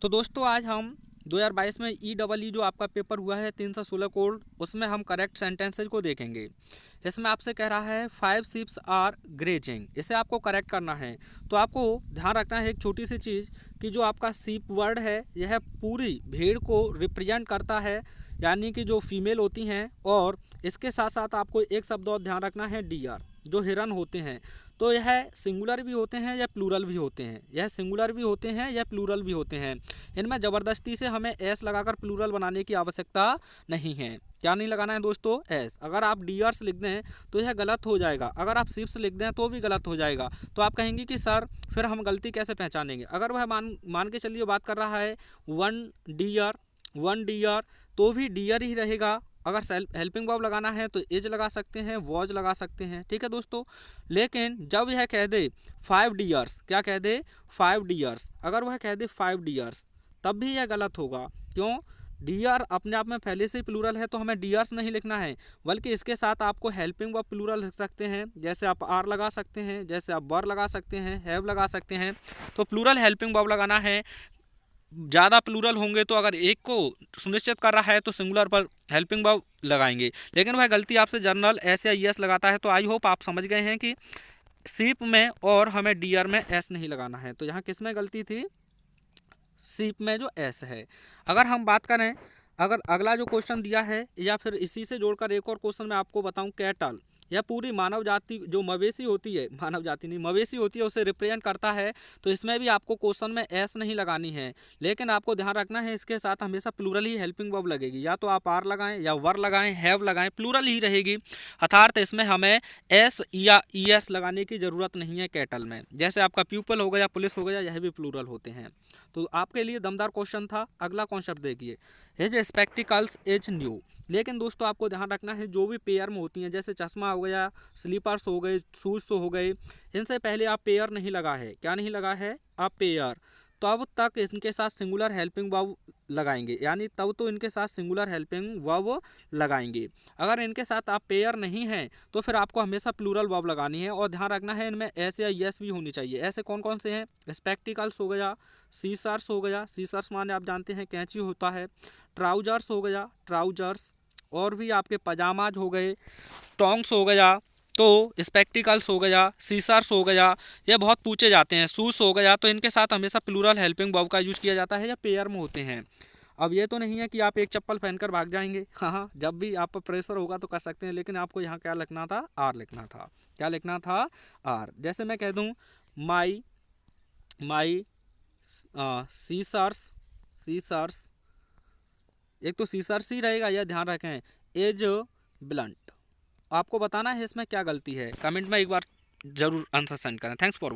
तो दोस्तों आज हम 2022 में EEE जो आपका पेपर हुआ है 316 कोड, उसमें हम करेक्ट सेंटेंसेज को देखेंगे। इसमें आपसे कह रहा है 5 शिप्स आर ग्रेजिंग, इसे आपको करेक्ट करना है। तो आपको ध्यान रखना है एक छोटी सी चीज़ कि जो आपका शिप वर्ड है यह पूरी भीड़ को रिप्रेजेंट करता है, यानी कि जो फीमेल होती हैं। और इसके साथ साथ आपको एक शब्द और ध्यान रखना है, डियर। जो हिरन होते हैं तो यह सिंगुलर भी होते हैं या प्लूरल भी होते हैं, यह सिंगुलर भी होते हैं या प्लूरल भी होते हैं। इनमें ज़बरदस्ती से हमें एस लगाकर प्लूरल बनाने की आवश्यकता नहीं है। क्या नहीं लगाना है दोस्तों? एस। अगर आप डियर्स लिख दें तो यह गलत हो जाएगा, अगर आप शिप्स लिख दें तो भी गलत हो जाएगा। तो आप कहेंगे कि सर फिर हम गलती कैसे पहचानेंगे? अगर वह मान के चलिए बात कर रहा है वन डियर तो भी डियर ही रहेगा। अगर हेल्पिंग वर्ब लगाना है तो इज लगा सकते हैं, वॉज लगा सकते हैं, ठीक है दोस्तों। लेकिन जब यह कह दे 5 डियर्स, क्या कह दे 5 डियर्स, अगर वह कह दे 5 डियर्स तब भी यह गलत होगा। क्यों? डियर अपने आप में पहले से ही प्लूरल है तो हमें डियर्स नहीं लिखना है, बल्कि इसके साथ आपको हेल्पिंग वर्ब प्लूरल लिख सकते हैं। जैसे आप आर लगा सकते हैं, जैसे आप वर लगा सकते हैं, हैव लगा सकते हैं। तो प्लूरल हेल्पिंग वर्ब लगाना है। ज़्यादा प्लूरल होंगे तो अगर एक को सुनिश्चित कर रहा है तो सिंगुलर पर हेल्पिंग वर्ब लगाएंगे। लेकिन वह गलती आपसे जनरल एस या एस लगाता है। तो आई होप आप समझ गए हैं कि सीप में और हमें डियर में एस नहीं लगाना है। तो यहाँ किस में गलती थी? सीप में जो एस है। अगर हम बात करें, अगर अगला जो क्वेश्चन दिया है या फिर इसी से जोड़कर एक और क्वेश्चन मैं आपको बताऊं, कैटल, यह पूरी मानव जाति जो मवेशी होती है, मानव जाति नहीं मवेशी होती है, उसे रिप्रेजेंट करता है। तो इसमें भी आपको क्वेश्चन में एस नहीं लगानी है, लेकिन आपको ध्यान रखना है इसके साथ हमेशा प्लूरल ही हेल्पिंग वर्ब लगेगी। या तो आप आर लगाएं या वर लगाएं, हैव लगाएं, प्लूरल ही रहेगी। अर्थात इसमें हमें एस या ई एस लगाने की ज़रूरत नहीं है कैटल में। जैसे आपका प्यूपल हो गया, पुलिस हो गया, यह भी प्लूरल होते हैं। तो आपके लिए दमदार क्वेश्चन था। अगला कॉन्सेप्ट देखिए, हिज स्पेक्टिकल्स इज न्यू। लेकिन दोस्तों आपको ध्यान रखना है जो भी पेयर में होती हैं, जैसे चश्मा हो गया, स्लीपर्स हो गए, शूज हो गए, इनसे पहले आप पेयर नहीं लगा है। क्या नहीं लगा है? आप पेयर। तब तक इनके साथ सिंगुलर हेल्पिंग वर्ब लगाएंगे, यानी तब तो इनके साथ सिंगुलर हेल्पिंग वर्ब लगाएंगे। अगर इनके साथ आप पेयर नहीं हैं तो फिर आपको हमेशा प्लूरल वर्ब लगानी है। और ध्यान रखना है इनमें एस या यस भी होनी चाहिए। ऐसे कौन कौन से हैं? स्पेक्टिकल्स हो गया, सीसर्स हो गया, सीसर्स माने आप जानते हैं कैंची होता है, ट्राउजर्स हो गया, ट्राउजर्स, और भी आपके पजामाज हो गए, टोंग्स हो गया, तो स्पेक्टिकल्स हो गया, सीसर्स हो गया, ये बहुत पूछे जाते हैं। शूज हो गया, तो इनके साथ हमेशा प्लूरल हेल्पिंग वर्ब का यूज किया जाता है या पेयर में होते हैं। अब ये तो नहीं है कि आप एक चप्पल पहनकर भाग जाएंगे, हाँ, जब भी आप पर प्रेशर होगा तो कर सकते हैं, लेकिन आपको यहाँ क्या लिखना था? आर लिखना था। क्या लिखना था? आर। जैसे मैं कह दूँ माई माई सीसर्स, सीसर्स, एक तो सीसर्स ही रहेगा, यह ध्यान रखें। As blunt. आपको बताना है इसमें क्या गलती है, कमेंट में एक बार जरूर आंसर सेंड करें। Thanks for